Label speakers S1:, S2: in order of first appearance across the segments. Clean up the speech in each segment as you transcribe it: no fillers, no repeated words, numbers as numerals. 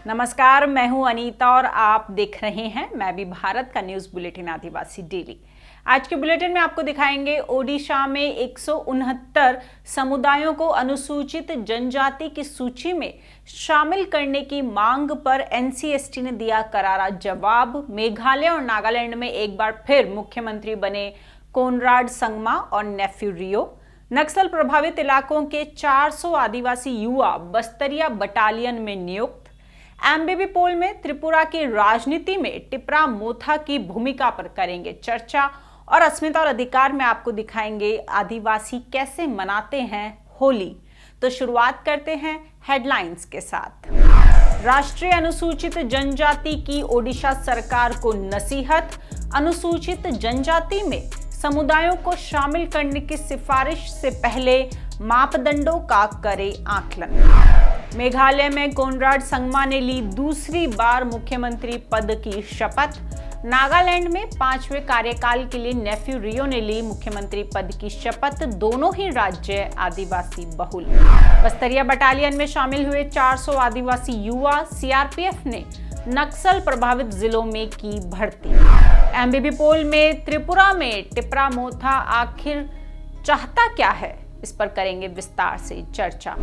S1: नमस्कार, मैं हूं अनीता और आप देख रहे हैं मैं भी भारत का न्यूज बुलेटिन आदिवासी डेली। आज के बुलेटिन में आपको दिखाएंगे ओडिशा में 169 समुदायों को अनुसूचित जनजाति की सूची में शामिल करने की मांग पर एनसीएसटी ने दिया करारा जवाब। मेघालय और नागालैंड में एक बार फिर मुख्यमंत्री बने कोनराड संगमा और नेफ्यू रियो। नक्सल प्रभावित इलाकों के 400 आदिवासी युवा बस्तरिया बटालियन में नियुक्त। एमबीबी पोल में त्रिपुरा की राजनीति में टिपरा मोथा की भूमिका पर करेंगे चर्चा। और अस्मिता और अधिकार में आपको दिखाएंगे आदिवासी कैसे मनाते हैं होली। तो शुरुआत करते हैं हेडलाइंस के साथ। राष्ट्रीय अनुसूचित जनजाति की ओडिशा सरकार को नसीहत। अनुसूचित जनजाति में समुदायों को शामिल करने की सिफारिश से पहले मापदंडों का करे आकलन। मेघालय में कोनराड संगमा ने ली दूसरी बार मुख्यमंत्री पद की शपथ। नागालैंड में 5वें कार्यकाल के लिए नेफ्यू रियो ने ली मुख्यमंत्री पद की शपथ। दोनों ही राज्य आदिवासी बहुल। बस्तरिया बटालियन में शामिल हुए 400 आदिवासी युवा। सीआरपीएफ ने नक्सल प्रभावित जिलों में की भर्ती। एमबीबी पोल में त्रिपुरा में टिपरा मोथा आखिर चाहता क्या है, इस पर करेंगे विस्तार से चर्चा।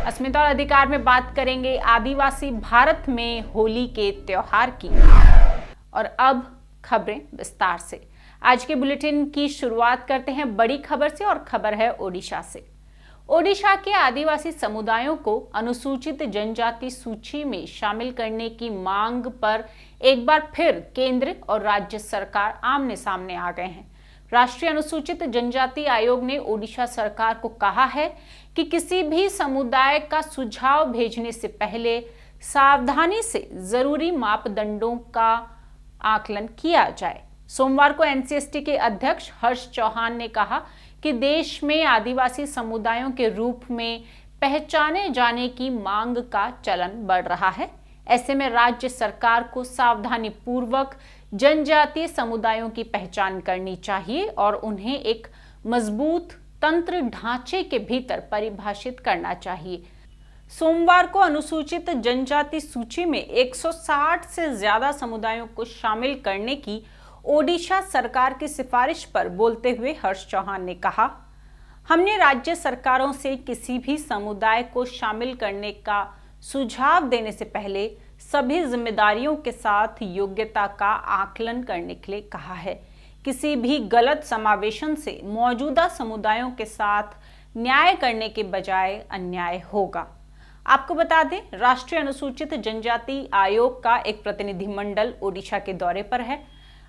S1: अस्मिता और अधिकार में बात करेंगे आदिवासी भारत में होली के त्योहार की। और अब खबरें विस्तार से। आज के बुलेटिन की शुरुआत करते हैं बड़ी खबर से और खबर है ओडिशा से। ओडिशा के आदिवासी समुदायों को अनुसूचित जनजाति सूची में शामिल करने की मांग पर एक बार फिर केंद्र और राज्य सरकार आमने सामने आ गए हैं। राष्ट्रीय अनुसूचित जनजाति आयोग ने ओडिशा सरकार को कहा है कि किसी भी समुदाय का सुझाव भेजने से पहले सावधानी से जरूरी मापदंडों का आकलन किया जाए। सोमवार को एनसीएसटी के अध्यक्ष हर्ष चौहान ने कहा कि देश में आदिवासी समुदायों के रूप में पहचाने जाने की मांग का चलन बढ़ रहा है। ऐसे में राज्य सरकार को सावधानी पूर्वक जनजातीय समुदायों की पहचान करनी चाहिए और उन्हें एक मजबूत तंत्र ढांचे के भीतर परिभाषित करना चाहिए। सोमवार को अनुसूचित जनजाति सूची में 160 से ज्यादा समुदायों को शामिल करने की ओडिशा सरकार की सिफारिश पर बोलते हुए हर्ष चौहान ने कहा, हमने राज्य सरकारों से किसी भी समुदाय को शामिल करने का सुझाव देने से पहले सभी जिम्मेदारियों के साथ योग्यता का आकलन करने के लिए कहा है। किसी भी गलत समावेशन से मौजूदा समुदायों के साथ न्याय करने के बजाय अन्याय होगा। आपको बता दें, राष्ट्रीय अनुसूचित जनजाति आयोग का एक प्रतिनिधिमंडल ओडिशा के दौरे पर है।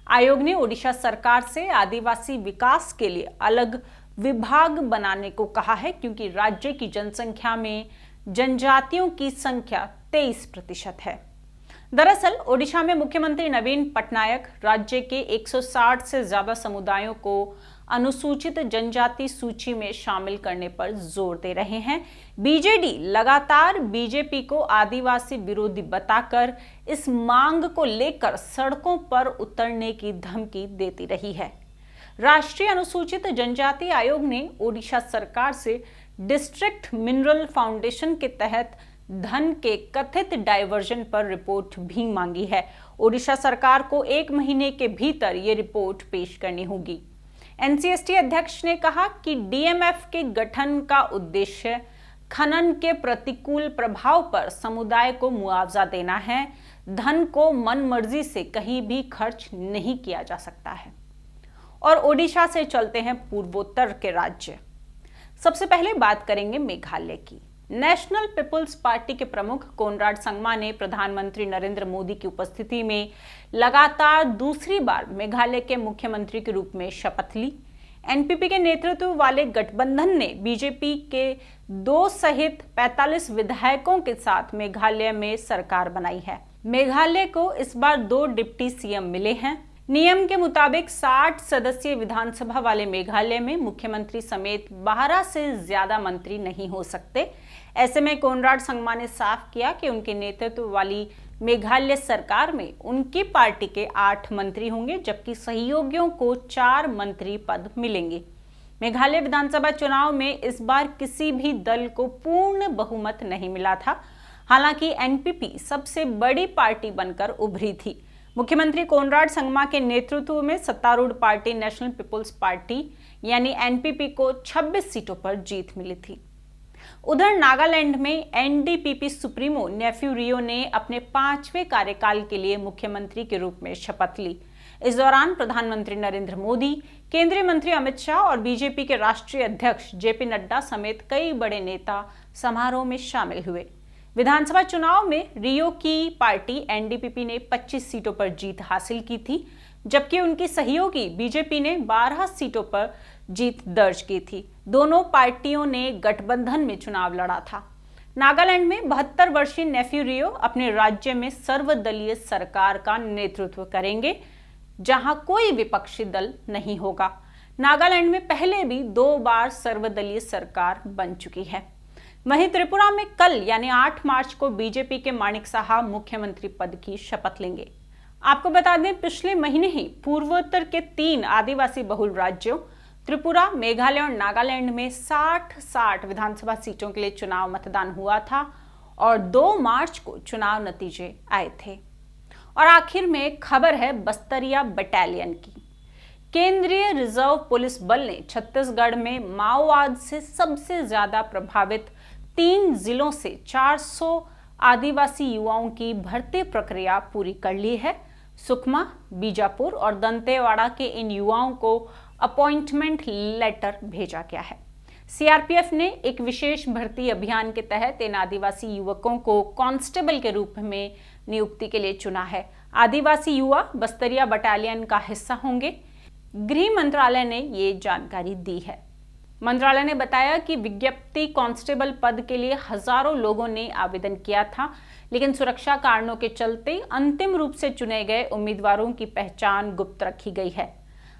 S1: आयोग ने ओडिशा सरकार से आदिवासी विकास के लिए अलग विभाग बनाने को कहा है, क्योंकि राज्य की जनसंख्या में जनजातियों की संख्या 23% है। दरअसल ओडिशा में मुख्यमंत्री नवीन पटनायक राज्य के 160 से ज्यादा समुदायों को अनुसूचित जनजाति सूची में शामिल करने पर जोर दे रहे हैं। बीजेडी लगातार बीजेपी को आदिवासी विरोधी बताकर इस मांग को लेकर सड़कों पर उतरने की धमकी देती रही है। राष्ट्रीय अनुसूचित जनजाति आयोग ने ओडिशा सरकार से डिस्ट्रिक्ट मिनरल फाउंडेशन के तहत धन के कथित डायवर्जन पर रिपोर्ट भी मांगी है। ओडिशा सरकार को 1 महीने के भीतर ये रिपोर्ट पेश करनी होगी। एनसीएसटी अध्यक्ष ने कहा कि डीएमएफ के गठन का उद्देश्य खनन के प्रतिकूल प्रभाव पर समुदाय को मुआवजा देना है। धन को मनमर्जी से कहीं भी खर्च नहीं किया जा सकता है। और ओडिशा से चलते हैं पूर्वोत्तर के राज्य। सबसे पहले बात करेंगे मेघालय की। नेशनल पीपुल्स पार्टी के प्रमुख कोनराड संगमा ने प्रधानमंत्री नरेंद्र मोदी की उपस्थिति में लगातार दूसरी बार मेघालय के मुख्यमंत्री के रूप में शपथ ली। एनपीपी के नेतृत्व वाले गठबंधन ने बीजेपी के 2 सहित 45 विधायकों के साथ मेघालय में सरकार बनाई है। मेघालय को इस बार 2 डिप्टी सीएम मिले हैं। नियम के मुताबिक 60 सदस्यीय विधानसभा वाले मेघालय में मुख्यमंत्री समेत 12 से ज्यादा मंत्री नहीं हो सकते। ऐसे में कोनराड संगमा ने साफ किया कि उनके नेतृत्व वाली मेघालय सरकार में उनकी पार्टी के 8 मंत्री होंगे, जबकि सहयोगियों को 4 मंत्री पद मिलेंगे। मेघालय विधानसभा चुनाव में इस बार किसी भी दल को पूर्ण बहुमत नहीं मिला था। हालांकि एनपीपी सबसे बड़ी पार्टी बनकर उभरी थी। मुख्यमंत्री कोनराड संगमा के नेतृत्व में सत्तारूढ़ पार्टी नेशनल पीपुल्स पार्टी यानी एनपीपी को 26 सीटों पर जीत मिली थी। उधर नागालैंड में एनडीपीपी सुप्रीमो नेफ्यू रियो ने अपने 5वें कार्यकाल के लिए मुख्यमंत्री के रूप में शपथ ली। इस दौरान प्रधानमंत्री नरेंद्र मोदी, केंद्रीय मंत्री अमित शाह और बीजेपी के राष्ट्रीय अध्यक्ष जेपी नड्डा समेत कई बड़े नेता समारोह में शामिल हुए। विधानसभा चुनाव में रियो की पार्टी एनडीपीपी ने 25 सीटों पर जीत हासिल की थी, जबकि उनकी सहयोगी बीजेपी ने 12 सीटों पर जीत दर्ज की थी। दोनों पार्टियों ने गठबंधन में चुनाव लड़ा था। नागालैंड में 72 वर्षीय नेफ्यू रियो अपने राज्य में सर्वदलीय सरकार का नेतृत्व करेंगे, जहां कोई विपक्षी दल नहीं होगा। नागालैंड में पहले भी 2 बार सर्वदलीय सरकार बन चुकी है। वहीं त्रिपुरा में कल यानी 8 मार्च को बीजेपी के माणिक साहा मुख्यमंत्री पद की शपथ लेंगे। आपको बता दें, पिछले महीने ही पूर्वोत्तर के 3 आदिवासी बहुल राज्यों त्रिपुरा, मेघालय और नागालैंड में 60 विधानसभा सीटों के लिए चुनाव मतदान हुआ था और 2 मार्च को चुनाव नतीजे आए थे। और आखिर में खबर है बस्तरिया बटालियन की। केंद्रीय रिजर्व पुलिस बल ने छत्तीसगढ़ में माओवाद से सबसे ज्यादा प्रभावित 3 जिलों से 400 आदिवासी युवाओं की भर्ती प्रक्रिया पूरी कर ली है। सुकमा, बीजापुर और दंतेवाड़ा के इन युवाओं को अपॉइंटमेंट लेटर भेजा गया है। सीआरपीएफ ने एक विशेष भर्ती अभियान के तहत इन आदिवासी युवकों को कांस्टेबल के रूप में नियुक्ति के लिए चुना है। आदिवासी युवा बस्तरिया बटालियन का हिस्सा होंगे। गृह मंत्रालय ने ये जानकारी दी है। मंत्रालय ने बताया कि विज्ञप्ति कांस्टेबल पद के लिए हजारों लोगों ने आवेदन किया था, लेकिन सुरक्षा कारणों के चलते अंतिम रूप से चुने गए उम्मीदवारों की पहचान गुप्त रखी गई है।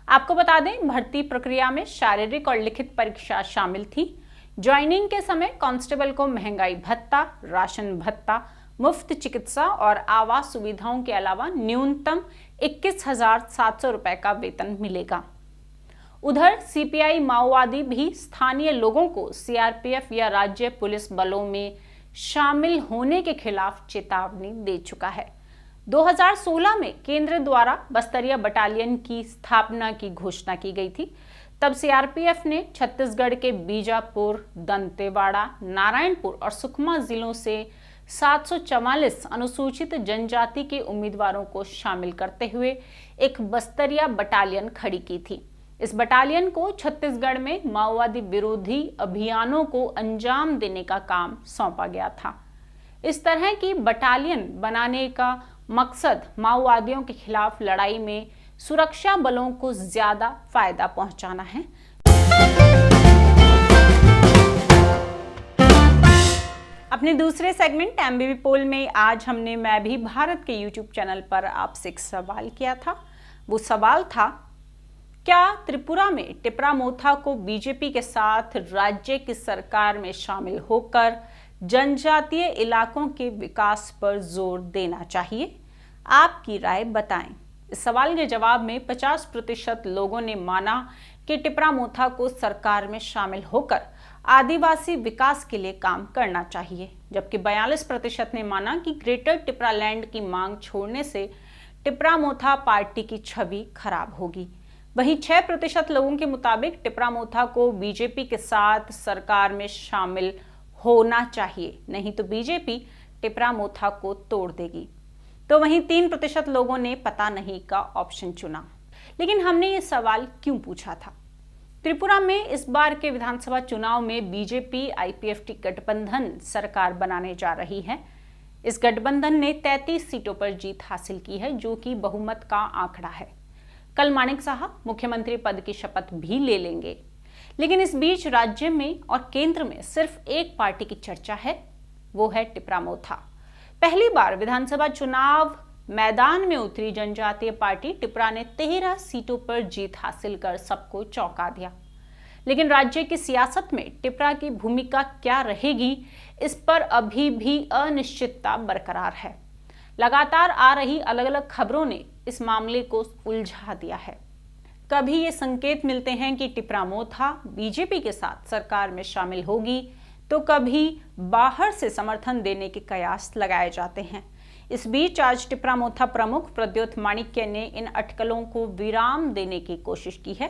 S1: आपको बता दें, भर्ती प्रक्रिया में शारीरिक और लिखित परीक्षा शामिल थी। ज्वाइनिंग के समय कांस्टेबल को महंगाई भत्ता, राशन भत्ता, मुफ्त चिकित्सा और आवास सुविधाओं के अलावा न्यूनतम 21,700 रुपए का वेतन मिलेगा। उधर सीपीआई माओवादी भी स्थानीय लोगों को सीआरपीएफ या राज्य पुलिस बलों में शामिल होने के खिलाफ चेतावनी दे चुका है। 2016 में केंद्र द्वारा बस्तरिया बटालियन की स्थापना की घोषणा की गई थी। तब सीआरपीएफ ने छत्तीसगढ़ के बीजापुर, दंतेवाड़ा, नारायणपुर और सुकमा जिलों से 744 अनुसूचित जनजाति के उम्मीदवारों को शामिल करते हुए एक बस्तरिया बटालियन खड़ी की थी। इस बटालियन को छत्तीसगढ़ में माओवादी विरोधी अभियानों को अंजाम देने का काम सौंपा गया था। इस तरह की बटालियन बनाने का मकसद माओवादियों के खिलाफ लड़ाई में सुरक्षा बलों को ज्यादा फायदा पहुंचाना है। अपने दूसरे सेगमेंट एमबीबी पोल में आज हमने मैं भी भारत के यूट्यूब चैनल पर आपसे एक सवाल किया था। वो सवाल था, क्या त्रिपुरा में टिपरा मोथा को बीजेपी के साथ राज्य की सरकार में शामिल होकर जनजातीय इलाकों के विकास पर जोर देना चाहिए? आपकी राय बताएं। इस सवाल के जवाब में 50% लोगों ने माना कि टिपरा मोथा को सरकार में शामिल होकर आदिवासी विकास के लिए काम करना चाहिए, जबकि 42% ने माना कि ग्रेटर टिपरा लैंड की मांग छोड़ने से टिपरा मोथा पार्टी की छवि खराब होगी। वहीं 6% लोगों के मुताबिक टिपरा मोथा को बीजेपी के साथ सरकार में शामिल होना चाहिए, नहीं तो बीजेपी टिपरा मोथा को तोड़ देगी। तो वहीं 3% लोगों ने पता नहीं का ऑप्शन चुना। लेकिन हमने ये सवाल क्यों पूछा था? त्रिपुरा में इस बार के विधानसभा चुनाव में बीजेपी आईपीएफटी गठबंधन सरकार बनाने जा रही है। इस गठबंधन ने 33 सीटों पर जीत हासिल की है, जो कि बहुमत का आंकड़ा है। कल माणिक साहा मुख्यमंत्री पद की शपथ भी ले लेंगे। लेकिन इस बीच राज्य में और केंद्र में सिर्फ एक पार्टी की चर्चा है, वो है टिपरा मोथा। पहली बार विधानसभा चुनाव मैदान में उतरी जनजातीय पार्टी टिपरा ने 13 सीटों पर जीत हासिल कर सबको चौंका दिया। लेकिन राज्य की सियासत में टिपरा की भूमिका क्या रहेगी, इस पर अभी भी अनिश्चितता बरकरार है। लगातार आ रही अलग अलग खबरों ने इस मामले को उलझा दिया है। कभी ये संकेत मिलते हैं कि टिपरा मोथा बीजेपी के साथ सरकार में शामिल होगी, तो कभी बाहर से समर्थन देने के कयास लगाए जाते हैं। इस बीच आज टिपरा मोथा प्रमुख प्रद्योत माणिक्य ने इन अटकलों को विराम देने की कोशिश की है।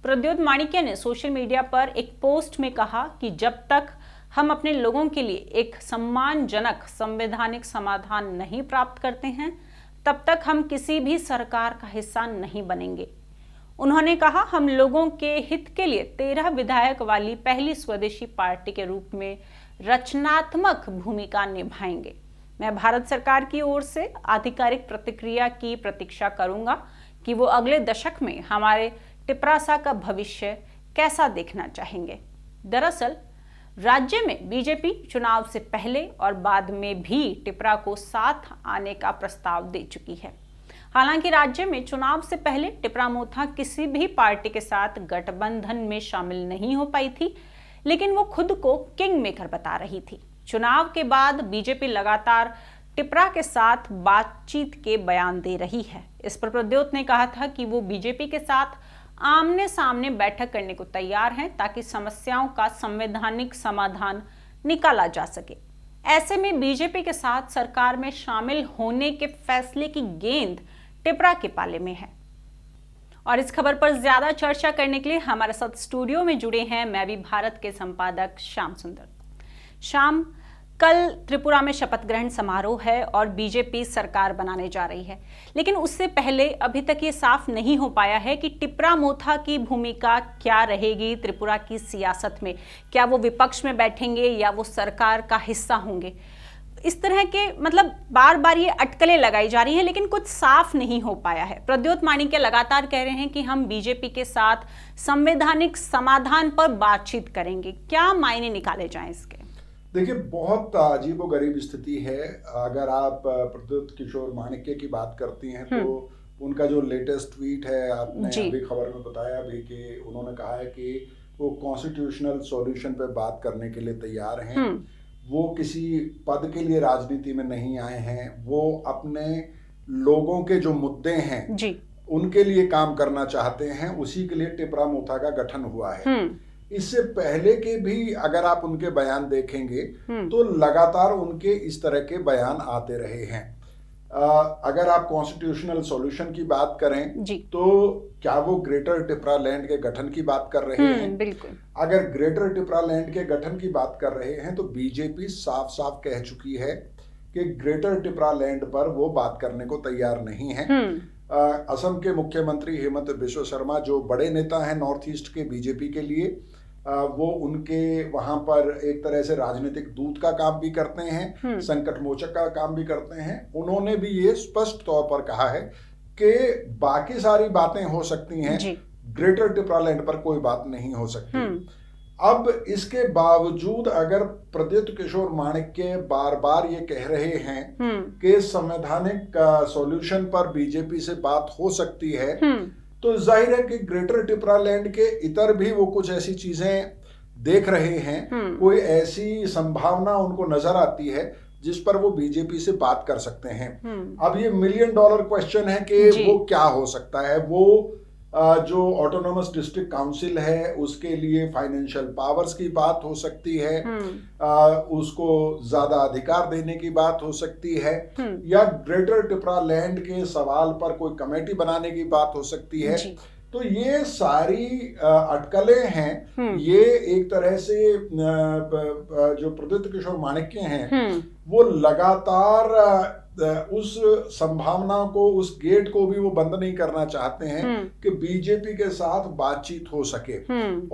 S1: प्रद्योत माणिक्य ने सोशल मीडिया पर एक पोस्ट में कहा कि जब तक हम अपने लोगों के लिए एक सम्मानजनक संवैधानिक समाधान नहीं प्राप्त करते हैं, तब तक हम किसी भी सरकार का हिस्सा नहीं बनेंगे। उन्होंने कहा, हम लोगों के हित के लिए 13 विधायक वाली पहली स्वदेशी पार्टी के रूप में रचनात्मक भूमिका निभाएंगे। मैं भारत सरकार की ओर से आधिकारिक प्रतिक्रिया की प्रतीक्षा करूंगा कि वो अगले दशक में हमारे टिपरासा का भविष्य कैसा देखना चाहेंगे। दरअसल राज्य में बीजेपी चुनाव से पहले और बाद में भी टिपरा को साथ आने का प्रस्ताव दे चुकी है। हालांकि राज्य में चुनाव से पहले टिपरा मोथा किसी भी पार्टी के साथ गठबंधन में शामिल नहीं हो पाई थी, लेकिन वो खुद को किंग मेकर बता रही थी। चुनाव के बाद बीजेपी लगातार टिपरा के साथ बातचीत के बयान दे रही है। इस पर प्रद्योत ने कहा था कि वो बीजेपी के साथ आमने सामने बैठक करने को तैयार हैं ताकि समस्याओं का संवैधानिक समाधान निकाला जा सके। ऐसे में बीजेपी के साथ सरकार में शामिल होने के फैसले की गेंद टिपरा के पाले में है। और इस खबर पर ज्यादा चर्चा करने के लिए हमारे साथ स्टूडियो में जुड़े हैं मैं भी भारत के संपादक श्याम सुंदर। श्याम, कल त्रिपुरा में शपथ ग्रहण समारोह है और बीजेपी सरकार बनाने जा रही है, लेकिन उससे पहले अभी तक ये साफ नहीं हो पाया है कि टिपरा मोथा की भूमिका क्या रहेगी त्रिपुरा की सियासत में। क्या वो विपक्ष में बैठेंगे या वो सरकार का हिस्सा होंगे? इस तरह के बार बार ये अटकलें लगाई जा रही हैं, लेकिन कुछ साफ नहीं हो पाया है। प्रद्योत माणिक्य लगातार कह रहे हैं कि हम बीजेपी के साथ संवैधानिक समाधान पर बातचीत करेंगे। क्या मायने निकाले जाएं इसके?
S2: देखिए, बहुत अजीबोगरीब स्थिति है। अगर आप प्रद्योत किशोर माणिक्य की बात करती हैं तो उनका जो लेटेस्ट ट्वीट है, आपने अभी खबर में बताया भी कि उन्होंने कहा है कि वो कॉन्स्टिट्यूशनल सॉल्यूशन पे बात करने के लिए तैयार हैं। वो किसी पद के लिए राजनीति में नहीं आए हैं, वो अपने लोगों के जो मुद्दे हैं उनके लिए काम करना चाहते हैं। उसी के लिए टिपरा मोथा का गठन हुआ है। इससे पहले के भी अगर आप उनके बयान देखेंगे तो लगातार उनके इस तरह के बयान आते रहे हैं। अगर आप कॉन्स्टिट्यूशनल सॉल्यूशन की बात करें तो क्या वो ग्रेटर टिपरा लैंड के गठन की बात कर रहे हैं?
S1: बिल्कुल।
S2: अगर ग्रेटर टिपरा लैंड के गठन की बात कर रहे हैं तो बीजेपी साफ साफ कह चुकी है कि ग्रेटर टिपरा लैंड पर वो बात करने को तैयार नहीं है। असम के मुख्यमंत्री हेमंत बिश्व शर्मा जो बड़े नेता हैं नॉर्थ ईस्ट के बीजेपी के लिए, वो उनके वहां पर एक तरह से राजनीतिक दूत का काम भी करते हैं, संकट मोचक का काम भी करते हैं। उन्होंने भी ये स्पष्ट तौर पर कहा है कि बाकी सारी बातें हो सकती हैं, ग्रेटर टिपरा लैंड पर कोई बात नहीं हो सकती। अब इसके बावजूद अगर प्रद्योत किशोर माणिक्य बार बार ये कह रहे हैं कि संवैधानिक सॉल्यूशन पर बीजेपी से बात हो सकती है, तो जाहिर है कि ग्रेटर टिपरा लैंड के इतर भी वो कुछ ऐसी चीजें देख रहे हैं, कोई ऐसी संभावना उनको नजर आती है जिस पर वो बीजेपी से बात कर सकते हैं। अब ये $1 मिलियन क्वेश्चन है कि वो क्या हो सकता है। वो जो ऑटोनोमस डिस्ट्रिक्ट काउंसिल है उसके लिए फाइनेंशियल पावर्स की बात हो सकती है, उसको ज्यादा अधिकार देने की बात हो सकती है, या ग्रेटर टिपरा लैंड के सवाल पर कोई कमेटी बनाने की बात हो सकती है। तो ये सारी अटकलें हैं। ये एक तरह से जो प्रद्योत किशोर माणिक्य हैं वो लगातार उस संभावना को, उस गेट को भी वो बंद नहीं करना चाहते हैं कि बीजेपी के साथ बातचीत हो सके।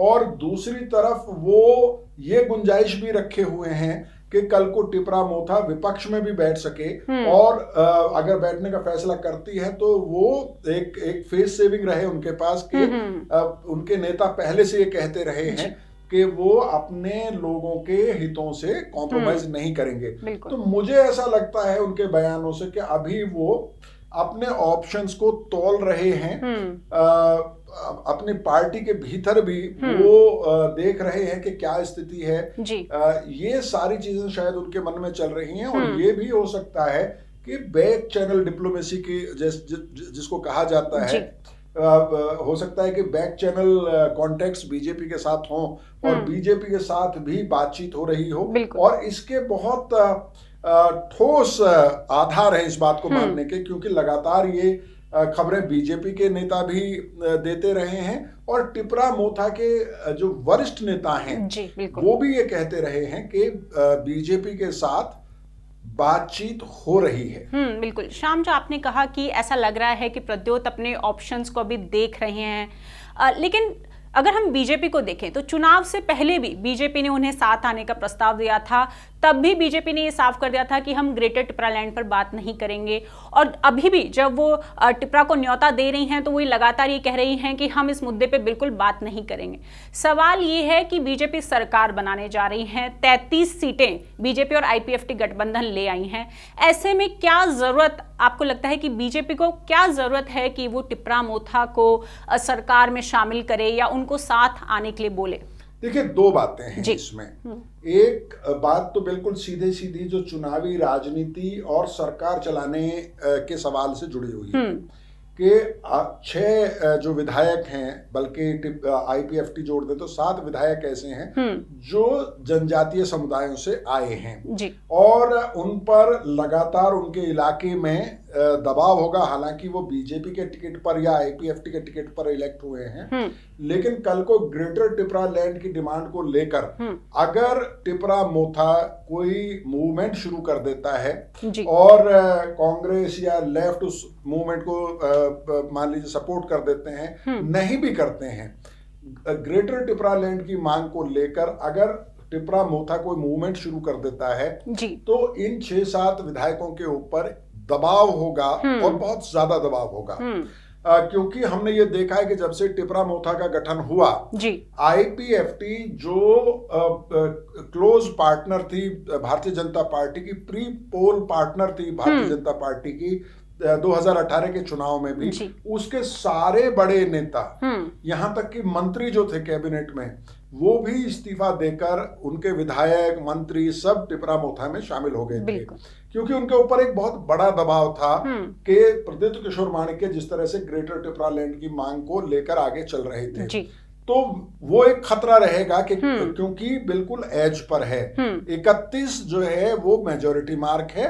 S2: और दूसरी तरफ वो ये गुंजाइश भी रखे हुए हैं कि कल को टिपरा मोथा विपक्ष में भी बैठ सके, और अगर बैठने का फैसला करती है तो वो एक फेस सेविंग रहे उनके पास कि उनके नेता पहले से ये कहते रहे हैं कि वो अपने लोगों के हितों से कॉम्प्रोमाइज नहीं करेंगे। तो मुझे ऐसा लगता है उनके बयानों से कि अभी वो अपने ऑप्शंस को तौल रहे हैं। अपनी पार्टी के भीतर भी वो देख रहे हैं कि क्या स्थिति है। ये सारी चीजें शायद उनके मन में चल रही हैं। और ये भी हो सकता है कि बैक चैनल डिप्लोमेसी की जिसको कहा जाता है हो सकता है कि बैक चैनल कॉन्टेक्ट्स बीजेपी के साथ हों और बीजेपी के साथ भी बातचीत हो रही हो, और इसके बहुत ठोस आधार है इस बात को मानने के, क्योंकि लगातार ये खबरें बीजेपी के नेता भी देते रहे हैं और टिपरा मोथा के जो वरिष्ठ नेता हैं वो भी ये कहते रहे हैं कि बीजेपी के साथ बातचीत हो रही है।
S1: बिल्कुल। शाम, जो आपने कहा कि ऐसा लग रहा है कि प्रद्योत अपने ऑप्शंस को अभी देख रहे हैं, लेकिन अगर हम बीजेपी को देखें तो चुनाव से पहले भी बीजेपी ने उन्हें साथ आने का प्रस्ताव दिया था। तब भी बीजेपी ने ये साफ कर दिया था कि हम ग्रेटर टिपरा लैंड पर बात नहीं करेंगे, और अभी भी जब वो टिपरा को न्योता दे रही हैं तो वो लगातार ये कह रही हैं कि हम इस मुद्दे पे बिल्कुल बात नहीं करेंगे। सवाल ये है कि बीजेपी सरकार बनाने जा रही है, 33 सीटें बीजेपी और आईपीएफटी गठबंधन ले आई हैं। ऐसे में क्या जरूरत, आपको लगता है कि बीजेपी को क्या जरूरत है कि वो टिपरा मोथा को सरकार में शामिल करे या उनको साथ आने के लिए बोले?
S2: देखिए, दो बातें हैं इसमें। एक बात तो बिल्कुल सीधे सीधी जो चुनावी राजनीति और सरकार चलाने के सवाल से जुड़ी हुई है कि 6 जो विधायक हैं, बल्कि आईपीएफटी जोड़ दे तो 7 विधायक ऐसे हैं जो जनजातीय समुदायों से आए हैं और उन पर लगातार उनके इलाके में दबाव होगा। हालांकि वो बीजेपी के टिकट पर या आईपीएफटी के टिकट पर इलेक्ट हुए हैं, लेकिन कल को ग्रेटर टिपरा लैंड की डिमांड को लेकर अगर टिपरा मोथा कोई मूवमेंट शुरू कर देता है और कांग्रेस या लेफ्ट उस मूवमेंट को मान लीजिए सपोर्ट कर देते हैं, नहीं भी करते हैं, ग्रेटर टिपरा लैंड की मांग को लेकर अगर टिपरा मोथा कोई मूवमेंट शुरू कर देता है तो इन 6-7 विधायकों के ऊपर दबाव होगा और बहुत ज्यादा दबाव होगा। क्योंकि हमने ये देखा है कि जब से टिपरा मोथा का गठन हुआ, आईपीएफटी जो क्लोज पार्टनर थी भारतीय जनता पार्टी की, प्री पोल पार्टनर थी भारतीय जनता पार्टी की 2018 के चुनाव में भी, उसके सारे बड़े नेता, यहां तक कि मंत्री जो थे कैबिनेट में, वो भी इस्तीफा देकर उनके विधायक मंत्री सब टिपरा मोथा में शामिल हो गए थे, क्योंकि उनके ऊपर एक बहुत बड़ा दबाव था कि प्रद्युत किशोर माणिक्य जिस तरह से ग्रेटर टिपरा लैंड की मांग को लेकर आगे चल रहे थे, तो वो एक खतरा रहेगा कि क्योंकि बिल्कुल एज पर है। 31 जो है वो मेजॉरिटी मार्क है,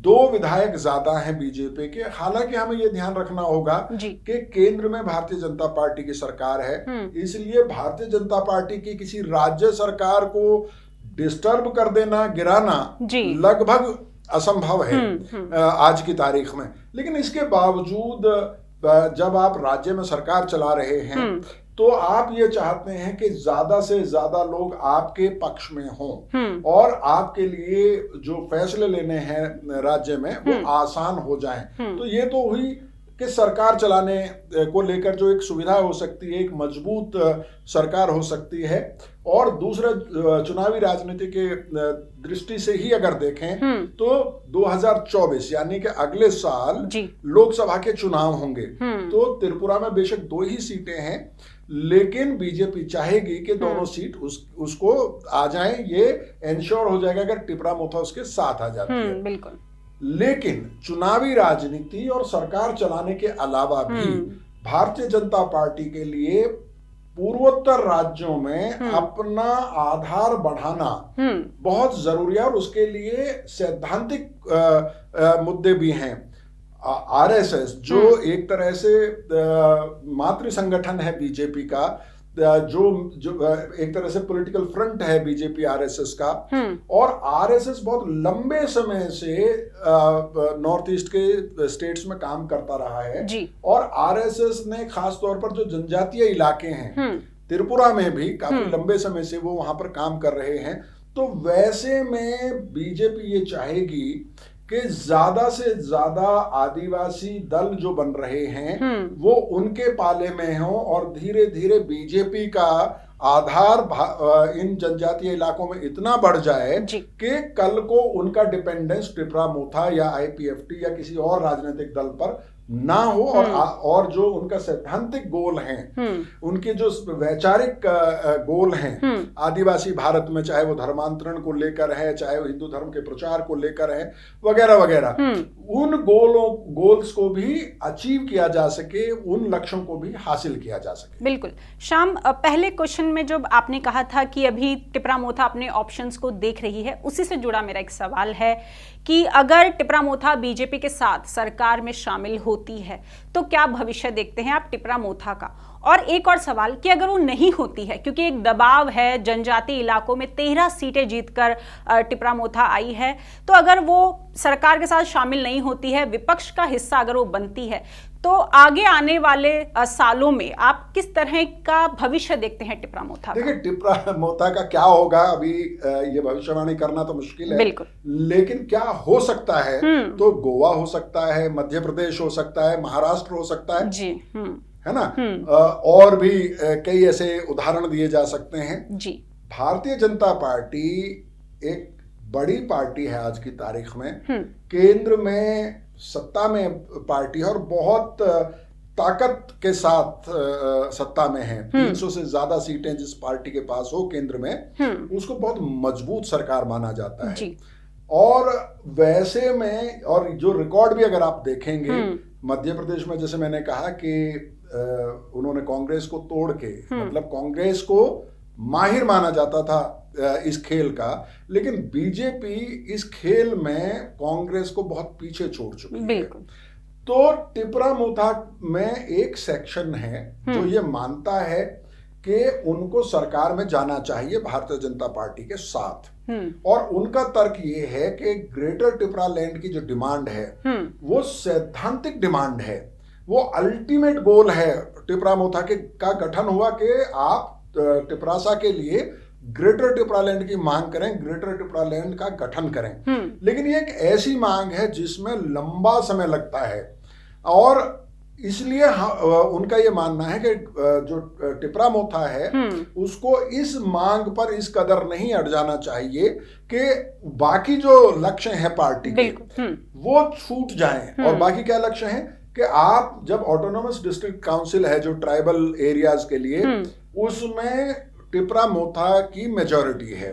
S2: 2 विधायक ज्यादा हैं बीजेपी के। हालांकि हमें ये ध्यान रखना होगा कि केंद्र में भारतीय जनता पार्टी की सरकार है, इसलिए भारतीय जनता पार्टी की किसी राज्य सरकार को डिस्टर्ब कर देना, गिराना लगभग असंभव है आज की तारीख में। लेकिन इसके बावजूद जब आप राज्य में सरकार चला रहे हैं तो आप ये चाहते हैं कि ज्यादा से ज्यादा लोग आपके पक्ष में हों और आपके लिए जो फैसले लेने हैं राज्य में वो आसान हो जाएं। तो ये तो हुई कि सरकार चलाने को लेकर जो एक सुविधा हो सकती है, एक मजबूत सरकार हो सकती है। और दूसरा, चुनावी राजनीति के दृष्टि से ही अगर देखें तो 2024 यानी कि अगले साल लोकसभा के चुनाव होंगे, तो त्रिपुरा में बेशक 2 ही सीटें हैं, लेकिन बीजेपी चाहेगी कि दोनों सीट उसको आ जाएं। ये एंश्योर हो जाएगा अगर टिपरा मोथा उसके साथ आ जाती है।
S1: बिल्कुल।
S2: लेकिन चुनावी राजनीति और सरकार चलाने के अलावा भी भारतीय जनता पार्टी के लिए पूर्वोत्तर राज्यों में अपना आधार बढ़ाना बहुत जरूरी है और उसके लिए सैद्धांतिक मुद्दे भी हैं। आरएसएस जो एक तरह से मातृ संगठन है बीजेपी का, जो एक तरह से पॉलिटिकल फ्रंट है बीजेपी आरएसएस का, और आरएसएस बहुत लंबे समय से नॉर्थ ईस्ट के स्टेट्स में काम करता रहा है और आरएसएस ने खास तौर पर जो जनजातीय इलाके हैं त्रिपुरा में भी काफी लंबे समय से वो वहां पर काम कर रहे हैं। तो वैसे में बीजेपी ये चाहेगी कि ज्यादा से ज्यादा आदिवासी दल जो बन रहे हैं वो उनके पाले में हो और धीरे धीरे बीजेपी का आधार इन जनजातीय इलाकों में इतना बढ़ जाए कि कल को उनका डिपेंडेंस टिपरा मोथा या आईपीएफटी या किसी और राजनीतिक दल पर ना हो और जो उनका सैद्धांतिक गोल हैं, उनके जो वैचारिक गोल हैं आदिवासी भारत में, चाहे वो धर्मांतरण को लेकर है, चाहे वो हिंदू धर्म के प्रचार को लेकर है, वगैरह वगैरह, उन गोल्स को भी अचीव किया जा सके, उन लक्ष्यों को भी हासिल किया जा सके।
S1: बिल्कुल। श्याम, पहले क्वेश्चन में जब आपने कहा था कि अभी टिपरा मोथा अपने ऑप्शंस को देख रही है, उसी से जुड़ा मेरा एक सवाल है कि अगर टिपरा मोथा बीजेपी के साथ सरकार में शामिल होती है तो क्या भविष्य देखते हैं आप टिपरा मोथा का? और एक और सवाल कि अगर वो नहीं होती है, क्योंकि एक दबाव है, जनजातीय इलाकों में 13 सीटें जीतकर टिपरा मोथा आई है, तो अगर वो सरकार के साथ शामिल नहीं होती है, विपक्ष का हिस्सा अगर वो बनती है, तो आगे आने वाले सालों में आप किस तरह का भविष्य देखते हैं टिपरा मोथा?
S2: देखिए, टिपरा मोथा का क्या होगा अभी ये भविष्यवाणी करना तो मुश्किल है,
S1: बिल्कुल,
S2: लेकिन क्या हो सकता है तो गोवा हो सकता है, मध्य प्रदेश हो सकता है, महाराष्ट्र हो सकता है
S1: जी,
S2: है ना, और भी कई ऐसे उदाहरण दिए जा सकते हैं
S1: जी।
S2: भारतीय जनता पार्टी एक बड़ी पार्टी है आज की तारीख में, केंद्र में सत्ता में पार्टी है और बहुत ताकत के साथ सत्ता में है। 300 से ज्यादा सीटें जिस पार्टी के पास हो केंद्र में, उसको बहुत मजबूत सरकार माना जाता है जी। और वैसे में, और जो रिकॉर्ड भी अगर आप देखेंगे मध्य प्रदेश में, जैसे मैंने कहा कि उन्होंने कांग्रेस को तोड़ के, मतलब कांग्रेस को माहिर माना जाता था इस खेल का, लेकिन बीजेपी इस खेल में कांग्रेस को बहुत पीछे छोड़ चुकी है। तो टिपरा मोथा में एक सेक्शन है जो ये मानता है कि उनको सरकार में जाना चाहिए भारतीय जनता पार्टी के साथ, और उनका तर्क ये है कि ग्रेटर टिपरा लैंड की जो डिमांड है वो सैद्धांतिक डिमांड है, वो अल्टीमेट गोल है। टिपरा मोथा का गठन हुआ कि आप टिपरासा के लिए ग्रेटर टिपरा लैंड की मांग करें, ग्रेटर टिपरा लैंड का गठन करें, लेकिन ये एक ऐसी मांग है जिसमें लंबा समय लगता है, और इसलिए उनका ये मानना है कि जो टिपरा मोथा है उसको इस मांग पर इस कदर नहीं अड़ जाना चाहिए कि बाकी जो लक्ष्य है पार्टी के वो छूट जाएं। और बाकी क्या लक्ष्य है कि आप जब ऑटोनोमस डिस्ट्रिक्ट काउंसिल है जो ट्राइबल एरियाज के लिए, उसमें टिपरा मोथा की मेजॉरिटी है,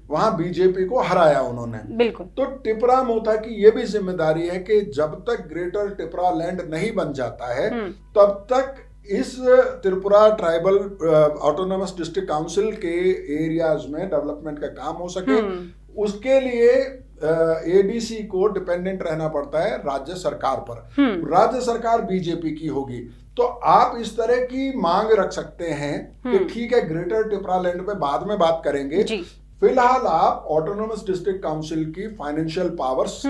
S2: वहां बीजेपी को हराया उन्होंने। बिल्कुल। तो टिपरा मोथा की ये भी जिम्मेदारी है कि जब तक ग्रेटर टिपरा लैंड नहीं बन जाता है तब तक इस Tripura tribal autonomous district council के एरियाज में डेवलपमेंट का काम हो सके। उसके लिए एडीसी को डिपेंडेंट रहना पड़ता है राज्य सरकार पर। राज्य सरकार बीजेपी की होगी, तो आप इस तरह की मांग रख सकते हैं कि ठीक है, ग्रेटर टिपरा लैंड पे बाद में बात करेंगे, फिलहाल आप ऑटोनोमस डिस्ट्रिक्ट काउंसिल की फाइनेंशियल पावर्स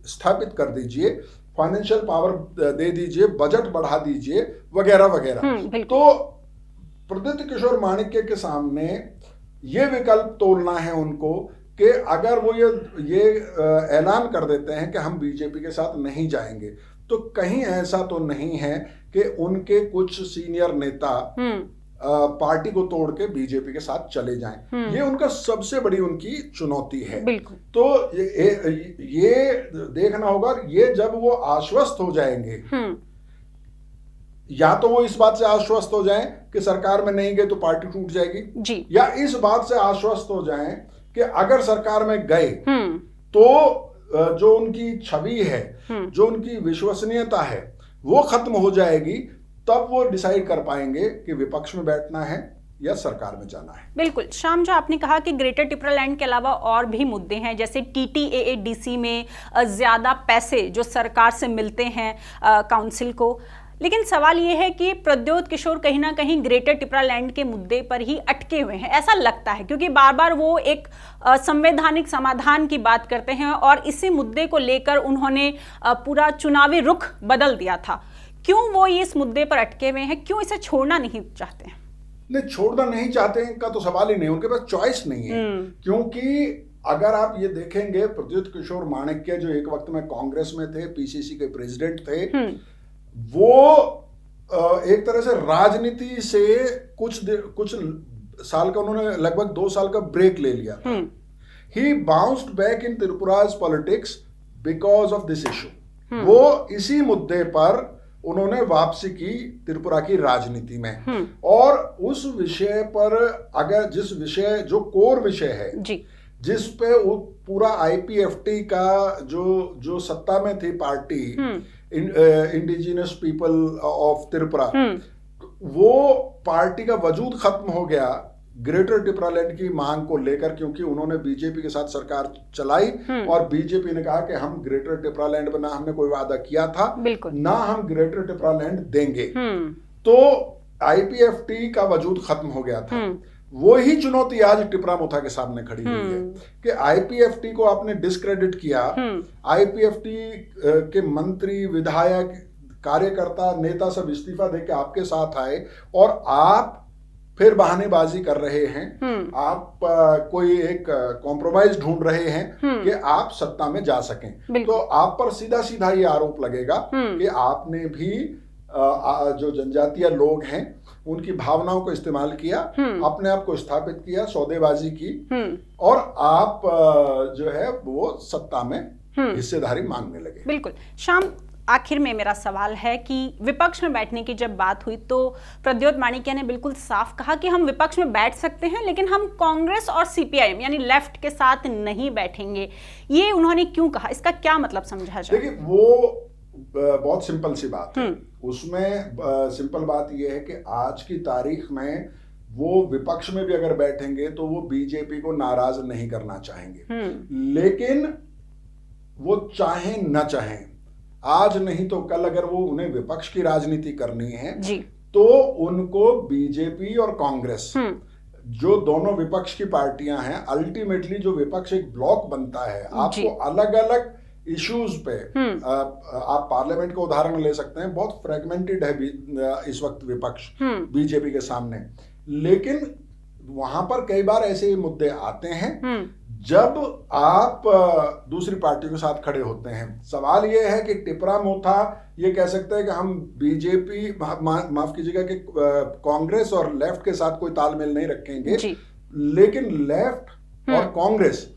S2: स्थापित कर दीजिए, फाइनेंशियल पावर दे दीजिए, बजट बढ़ा दीजिए, वगैरह वगैरह। तो प्रद्युत किशोर माणिक्य के सामने ये विकल्प तोलना है उनको कि अगर वो ये ऐलान कर देते हैं कि हम बीजेपी के साथ नहीं जाएंगे, तो कहीं ऐसा तो नहीं है कि उनके कुछ सीनियर नेता पार्टी को तोड़ के बीजेपी के साथ चले जाएं। ये उनका सबसे बड़ी उनकी चुनौती है। तो ये देखना होगा, ये जब वो आश्वस्त हो जाएंगे, या तो वो इस बात से आश्वस्त हो जाएं कि सरकार में नहीं गए तो पार्टी टूट जाएगी, या इस बात से आश्वस्त हो जाएं कि अगर सरकार में गए तो जो उनकी छवि है, जो उनकी विश्वसनीयता है, वो खत्म हो जाएगी। तब वो डिसाइड कर पाएंगे कि विपक्ष में बैठना है या सरकार में जाना है। बिल्कुल।
S1: श्याम, जो आपने कहा कि ग्रेटर टिपरा लैंड के अलावा और भी मुद्दे हैं, जैसे TTAADC में ज्यादा पैसे जो सरकार से मिलते हैं काउंसिल को, लेकिन सवाल ये है कि प्रद्योत किशोर कहीं ना कहीं ग्रेटर टिपरा लैंड के मुद्दे पर ही अटके हुए हैं, ऐसा लगता है, क्योंकि बार बार वो एक संवैधानिक समाधान की बात करते हैं और इसी मुद्दे को लेकर उन्होंने पूरा चुनावी रुख बदल दिया था। क्यों वो इस मुद्दे पर अटके हुए हैं, क्यों इसे छोड़ना नहीं चाहते हैं?
S2: नहीं, छोड़ना नहीं चाहते हैं का तो सवाल ही नहीं, उनके पास चॉइस नहीं है। क्योंकि अगर आप ये देखेंगे, प्रद्युत किशोर माणिक्य जो एक वक्त में कांग्रेस में थे, PCC के प्रेसिडेंट थे, वो एक तरह से राजनीति से कुछ साल का, उन्होंने लगभग 2 साल का ब्रेक ले लिया था। He bounced back in Tripura's politics because of this issue. वो इसी मुद्दे पर उन्होंने वापसी की त्रिपुरा की राजनीति में। और उस विषय पर अगर जिस विषय जो कोर विषय है जी, जिस पे पूरा आईपीएफटी का जो सत्ता में थी party, indigenous people of Tripura, वो पार्टी का वजूद खत्म हो गया ग्रेटर त्रिपुरालैंड की मांग को लेकर, क्योंकि उन्होंने बीजेपी के साथ सरकार चलाई और बीजेपी ने कहा कि हम ग्रेटर त्रिपुरालैंड में ना हमने कोई वादा किया था, ना हम ग्रेटर त्रिपुरालैंड देंगे। तो आईपीएफटी का वजूद खत्म हो गया था। वो ही चुनौती आज टिपरा मोथा के सामने खड़ी हुई है कि आईपीएफटी को आपने डिस्क्रेडिट किया, आईपीएफटी के मंत्री, विधायक, कार्यकर्ता, नेता सब इस्तीफा देके आपके साथ आए और आप फिर बहानेबाजी कर रहे हैं। आप कोई एक कॉम्प्रोमाइज ढूंढ रहे हैं कि आप सत्ता में जा सकें। तो आप पर सीधा सीधा ये आरोप लगेगा कि आपने भी जो जनजातीय लोग हैं उनकी भावनाओं को इस्तेमाल किया, अपने आप को स्थापित किया, सौदेबाजी की और आप जो है वो सत्ता में हिस्सेदारी मांगने लगे।
S1: बिल्कुल। शाम, आखिर में मेरा सवाल है कि विपक्ष में बैठने की जब बात हुई तो प्रद्योत माणिक्य ने बिल्कुल साफ कहा कि हम विपक्ष में बैठ सकते हैं लेकिन हम कांग्रेस और सीपीआईएम यानी लेफ्ट के साथ नहीं बैठेंगे। ये उन्होंने क्यों कहा, इसका क्या मतलब समझा जाए?
S2: देखिए, वो बहुत सिंपल सी बात है। उसमें सिंपल बात यह है कि आज की तारीख में वो विपक्ष में भी अगर बैठेंगे तो वो बीजेपी को नाराज नहीं करना चाहेंगे, लेकिन वो चाहें न चाहें, आज नहीं तो कल अगर वो उन्हें विपक्ष की राजनीति करनी है जी, तो उनको बीजेपी और कांग्रेस, जो दोनों विपक्ष की पार्टियां हैं, अल्टीमेटली जो विपक्ष एक ब्लॉक बनता है, आपको अलग अलग इश्यूज पे आप पार्लियामेंट का उदाहरण ले सकते हैं, बहुत फ्रेगमेंटेड है इस वक्त विपक्ष बीजेपी के सामने। लेकिन वहां पर कई बार ऐसे मुद्दे आते हैं जब आप दूसरी पार्टियों के साथ खड़े होते हैं। सवाल यह है कि टिपरा मोथा ये कह सकते हैं कि हम बीजेपी, माफ कीजिएगा, कि कांग्रेस और लेफ्ट के साथ कोई तालमेल नहीं रखेंगे, लेकिन लेफ्ट और कांग्रेस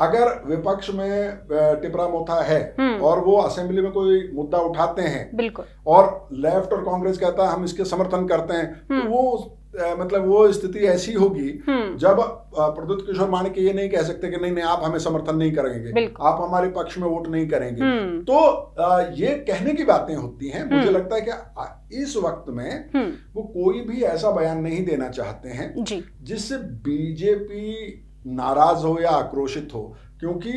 S2: अगर विपक्ष में टिपरा मोथा है और वो असेंबली में कोई मुद्दा उठाते हैं और लेफ्ट और कांग्रेस कहता है हम इसके समर्थन करते हैं, तो वो मतलब वो स्थिति ऐसी होगी जब प्रद्योत किशोर माणिक्य ये नहीं कह सकते कि नहीं नहीं आप हमें समर्थन नहीं करेंगे, आप हमारे पक्ष में वोट नहीं करेंगे। तो ये कहने की बातें होती हैं। मुझे लगता है कि इस वक्त में वो कोई भी ऐसा बयान नहीं देना चाहते हैं जिससे बीजेपी नाराज हो या आक्रोशित हो, क्योंकि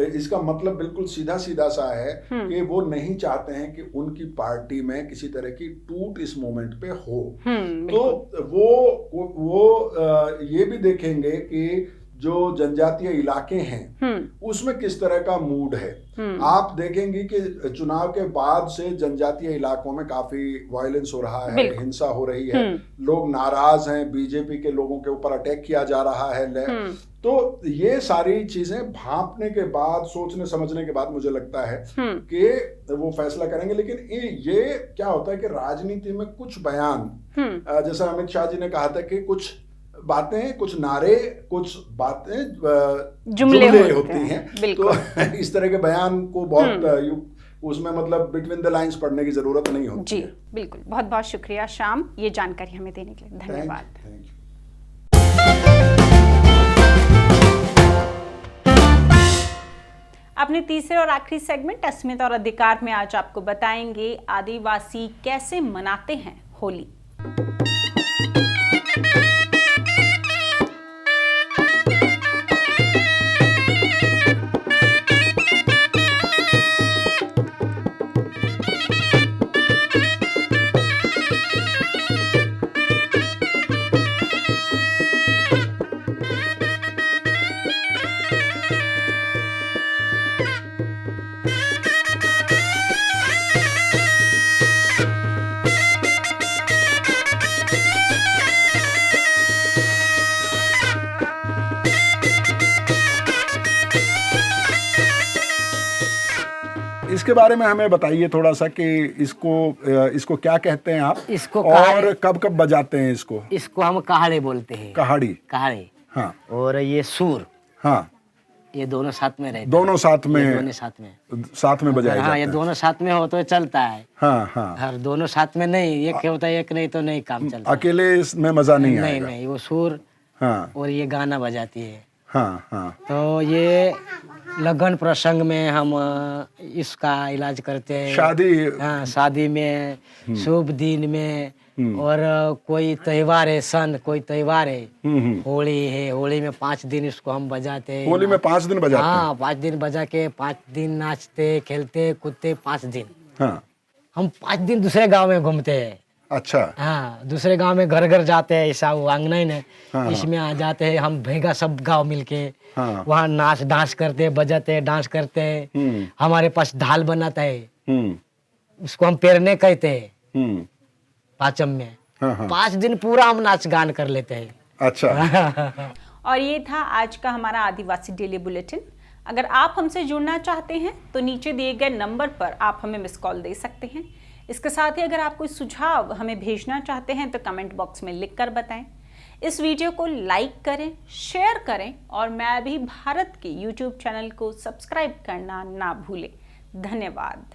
S2: इसका मतलब बिल्कुल सीधा सीधा सा है कि वो नहीं चाहते हैं कि उनकी पार्टी में किसी तरह की टूट इस मोमेंट पे हो। तो वो ये भी देखेंगे कि जो जनजातीय इलाके हैं उसमें किस तरह का मूड है। आप देखेंगे कि चुनाव के बाद से जनजातीय इलाकों में काफी वायलेंस हो रहा है, हिंसा हो रही है, लोग नाराज हैं, बीजेपी के लोगों के ऊपर अटैक किया जा रहा है। तो ये सारी चीजें भांपने के बाद, सोचने समझने के बाद मुझे लगता है कि वो फैसला करेंगे। लेकिन ये क्या होता है कि राजनीति में कुछ बयान, जैसा अमित शाह जी ने कहा था कि कुछ बातें, कुछ नारे, कुछ बातें जुमले होती हैं। तो इस तरह के बयान को बहुत उसमें मतलब बिटवीन द लाइंस पढ़ने की जरूरत नहीं होती
S1: जी। बिल्कुल, बहुत बहुत शुक्रिया श्याम, ये जानकारी हमें देने के लिए। धन्यवाद। अपने तीसरे और आखिरी सेगमेंट अस्मिता और अधिकार में आज आपको बताएंगे आदिवासी कैसे मनाते हैं होली।
S2: इसके बारे में हमें बताइए थोड़ा सा कि इसको क्या कहते हैं आप,
S3: इसको
S2: और कब कब बजाते हैं इसको?
S3: इसको हम कहाड़े बोलते हैं।
S2: कहाड़ी?
S3: कहाड़े,
S2: हाँ।
S3: और ये सूर,
S2: हाँ।
S3: ये दोनों साथ में रहते
S2: दोनों साथ
S3: हैं।
S2: में
S3: ये दोनों साथ में
S2: बजाया जाता
S3: हाँ,
S2: है।
S3: ये दोनों साथ में हो तो चलता है।
S2: हाँ हाँ,
S3: हर दोनों साथ में नहीं, एक होता है एक नहीं तो नहीं काम चलता।
S2: अकेले इसमें मजा नहीं
S3: नहीं
S2: आएगा।
S3: नहीं, वो सुर
S2: हाँ
S3: और ये गाना बजाती है।
S2: हाँ हाँ,
S3: तो ये लगन प्रसंग में हम इसका इलाज करते हैं।
S2: शादी,
S3: हाँ, शादी में, शुभ दिन में, और कोई त्योहार है, कोई त्योहार है, होली है, होली में 5 दिन इसको हम बजाते हैं।
S2: होली में 5 दिन बजाते हैं।
S3: हाँ, 5 दिन बजा के 5 दिन नाचते खेलते कूदते 5 दिन।
S2: हाँ,
S3: हम 5 दिन दूसरे गांव में घूमते हैं।
S2: अच्छा,
S3: हाँ, दूसरे गांव में घर घर जाते हैं, ऐसा वो आंगन है।
S2: हाँ,
S3: इसमें आ जाते हैं हम भेगा सब गांव मिलके।
S2: हाँ,
S3: वहाँ नाच डांस करते बजाते डांस करते हैं। हमारे पास ढाल बनाता है, उसको हम पेरने कहते हैं पाचम में।
S2: हाँ, हाँ,
S3: 5 दिन पूरा हम नाच गान कर लेते हैं।
S2: अच्छा।
S1: और ये था आज का हमारा आदिवासी डेली बुलेटिन। अगर आप हमसे जुड़ना चाहते हैं तो नीचे दिए गए नंबर पर आप हमें मिस कॉल दे सकते हैं। इसके साथ ही अगर आप कोई सुझाव हमें भेजना चाहते हैं तो कमेंट बॉक्स में लिख कर बताएं। इस वीडियो को लाइक करें, शेयर करें और मैं भी भारत के YouTube चैनल को सब्सक्राइब करना ना भूलें। धन्यवाद।